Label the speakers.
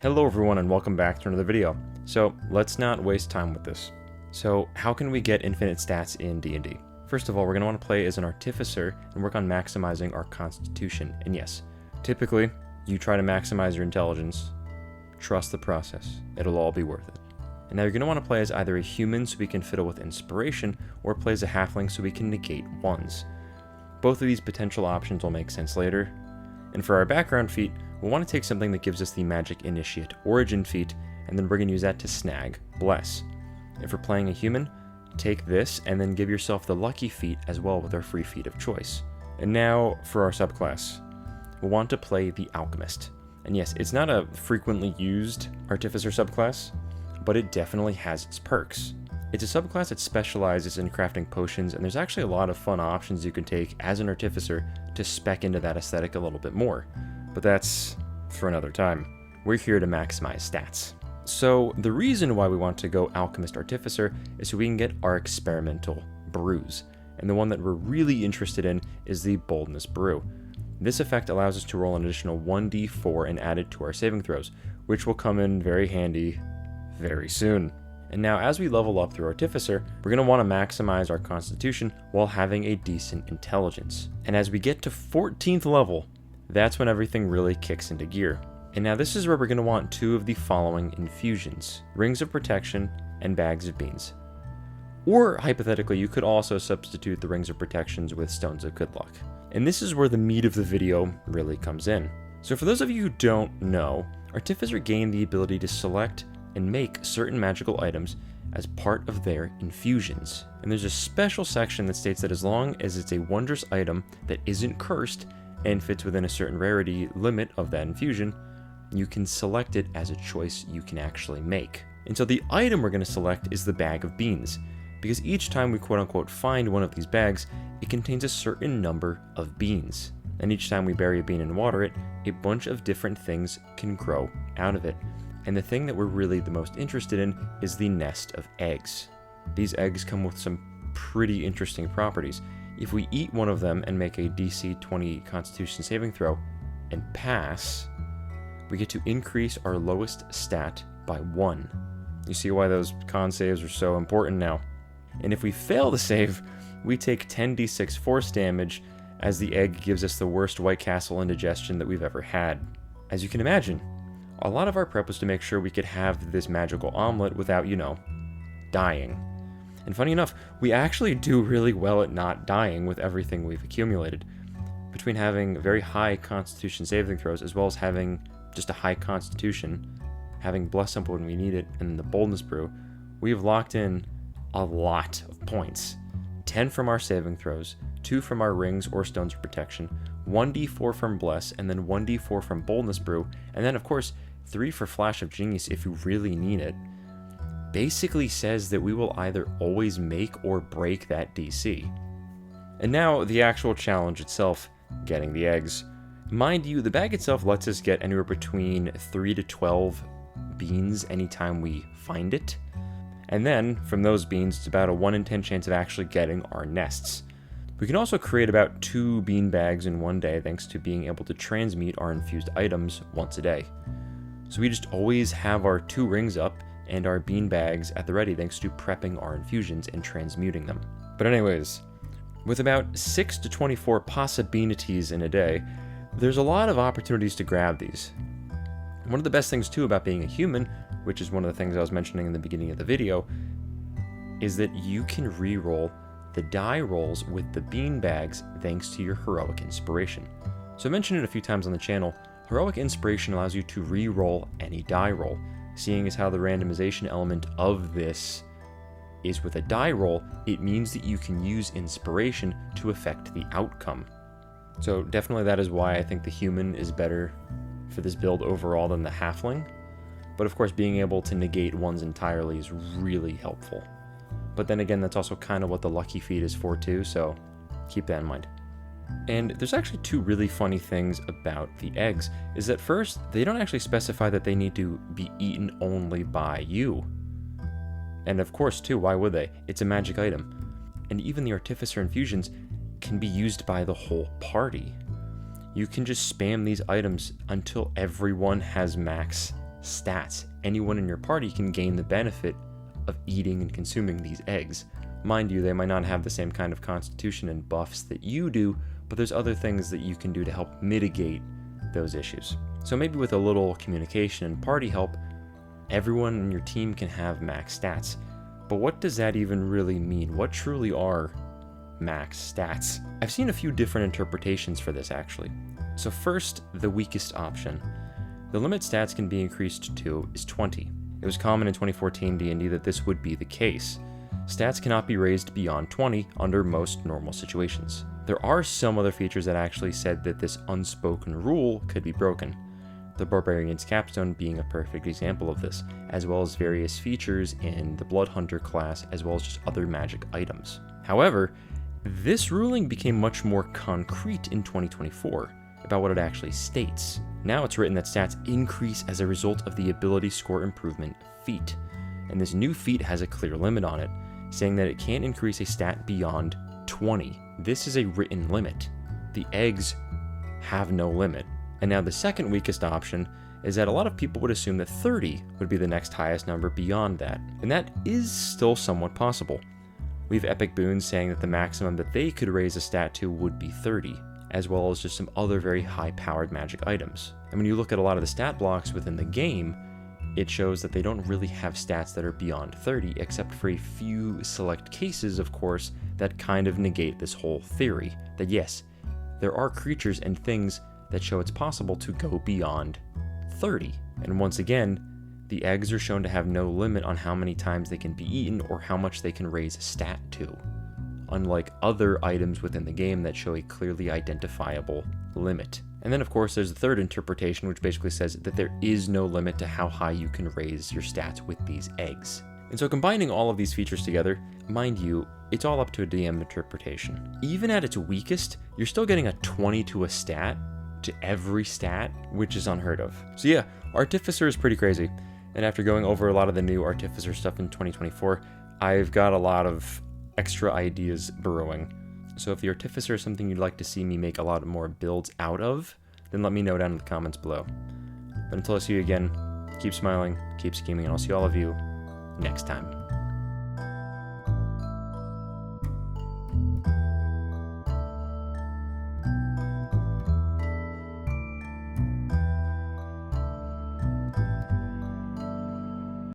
Speaker 1: Hello everyone and welcome back to another video. So let's not waste time with this. So how can we get infinite stats in D&D? First of all, we're going to want to play as an artificer and work on maximizing our constitution. And yes, typically you try to maximize your intelligence. Trust the process. It'll all be worth it. And now you're going to want to play as either a human so we can fiddle with inspiration, or play as a halfling so we can negate ones. Both of these potential options will make sense later. And for our background feat, we'll want to take something that gives us the Magic Initiate Origin feat, and then we're going to use that to snag Bless. If we're playing a human, take this and then give yourself the Lucky feat as well with our free feat of choice. And now for our subclass. We'll want to play the Alchemist. And yes, it's not a frequently used Artificer subclass, but it definitely has its perks. It's a subclass that specializes in crafting potions, and there's actually a lot of fun options you can take as an Artificer to spec into that aesthetic a little bit more. But that's for another time. We're here to maximize stats. So the reason why we want to go Alchemist Artificer is so we can get our experimental brews. And the one that we're really interested in is the Boldness Brew. This effect allows us to roll an additional 1d4 and add it to our saving throws, which will come in very handy very soon. And now as we level up through Artificer, we're going to want to maximize our Constitution while having a decent intelligence. And as we get to 14th level, that's when everything really kicks into gear. And now this is where we're going to want two of the following infusions: Rings of Protection and Bags of Beans. Or hypothetically, you could also substitute the Rings of Protections with Stones of Good Luck. And this is where the meat of the video really comes in. So for those of you who don't know, Artificer gain the ability to select and make certain magical items as part of their infusions. And there's a special section that states that as long as it's a wondrous item that isn't cursed and fits within a certain rarity limit of that infusion, you can select it as a choice you can actually make. And so the item we're going to select is the Bag of Beans, because each time we quote-unquote find one of these bags, it contains a certain number of beans. And each time we bury a bean and water it, a bunch of different things can grow out of it. And the thing that we're really the most interested in is the nest of eggs. These eggs come with some pretty interesting properties. If we eat one of them and make a DC 20 Constitution saving throw and pass, we get to increase our lowest stat by 1. You see why those con saves are so important now. And if we fail the save, we take 10d6 force damage, as the egg gives us the worst White Castle indigestion that we've ever had. As you can imagine, a lot of our prep was to make sure we could have this magical omelet without, dying. And funny enough, we actually do really well at not dying with everything we've accumulated. Between having very high Constitution saving throws, as well as having just a high Constitution, having Bless Up when we need it, and the Boldness Brew, we've locked in a lot of points. 10 from our saving throws, 2 from our Rings or Stones of Protection, 1d4 from Bless, and then 1d4 from Boldness Brew, and then of course 3 for Flash of Genius if you really need it. Basically says that we will either always make or break that DC. And now the actual challenge itself, getting the eggs. Mind you, the bag itself lets us get anywhere between 3 to 12 beans anytime we find it. And then, from those beans, it's about a 1 in 10 chance of actually getting our nests. We can also create about 2 bean bags in one day thanks to being able to transmute our infused items once a day. So we just always have our 2 rings up and our bean bags at the ready thanks to prepping our infusions and transmuting them. But anyways, with about 6 to 24 possibilities in a day, there's a lot of opportunities to grab these. One of the best things too about being a human, which is one of the things I was mentioning in the beginning of the video, is that you can re-roll the die rolls with the bean bags thanks to your Heroic Inspiration. So I mentioned it a few times on the channel. Heroic Inspiration allows you to re-roll any die roll. Seeing as how the randomization element of this is with a die roll, it means that you can use inspiration to affect the outcome. So definitely that is why I think the human is better for this build overall than the halfling. But of course, being able to negate ones entirely is really helpful. But then again, that's also kind of what the lucky feat is for too, so keep that in mind. And there's actually 2 really funny things about the eggs, is that first, they don't actually specify that they need to be eaten only by you. And of course too, why would they? It's a magic item. And even the Artificer infusions can be used by the whole party. You can just spam these items until everyone has max stats. Anyone in your party can gain the benefit of eating and consuming these eggs. Mind you, they might not have the same kind of constitution and buffs that you do, but there's other things that you can do to help mitigate those issues. So maybe with a little communication and party help, everyone in your team can have max stats. But what does that even really mean? What truly are max stats? I've seen a few different interpretations for this actually. So first, the weakest option. The limit stats can be increased to is 20. It was common in 2014 D&D that this would be the case. Stats cannot be raised beyond 20 under most normal situations. There are some other features that actually said that this unspoken rule could be broken. The Barbarian's Capstone being a perfect example of this, as well as various features in the Blood Hunter class, as well as just other magic items. However, this ruling became much more concrete in 2024 about what it actually states. Now it's written that stats increase as a result of the ability score improvement feat, and this new feat has a clear limit on it, saying that it can't increase a stat beyond 20. This is a written limit. The eggs have no limit. And now the second weakest option is that a lot of people would assume that 30 would be the next highest number beyond that, and that is still somewhat possible. We have Epic Boons saying that the maximum that they could raise a stat to would be 30, as well as just some other very high-powered magic items. And when you look at a lot of the stat blocks within the game, it shows that they don't really have stats that are beyond 30, except for a few select cases, of course, that kind of negate this whole theory, that yes, there are creatures and things that show it's possible to go beyond 30. And once again, the eggs are shown to have no limit on how many times they can be eaten or how much they can raise a stat to, unlike other items within the game that show a clearly identifiable limit. And then of course there's the third interpretation, which basically says that there is no limit to how high you can raise your stats with these eggs. And so combining all of these features together, mind you, it's all up to a DM interpretation. Even at its weakest, you're still getting a 20 to a stat to every stat, which is unheard of. So yeah, Artificer is pretty crazy. And after going over a lot of the new Artificer stuff in 2024, I've got a lot of extra ideas brewing. So if the Artificer is something you'd like to see me make a lot more builds out of, then let me know down in the comments below. But until I see you again, keep smiling, keep scheming, and I'll see all of you next time.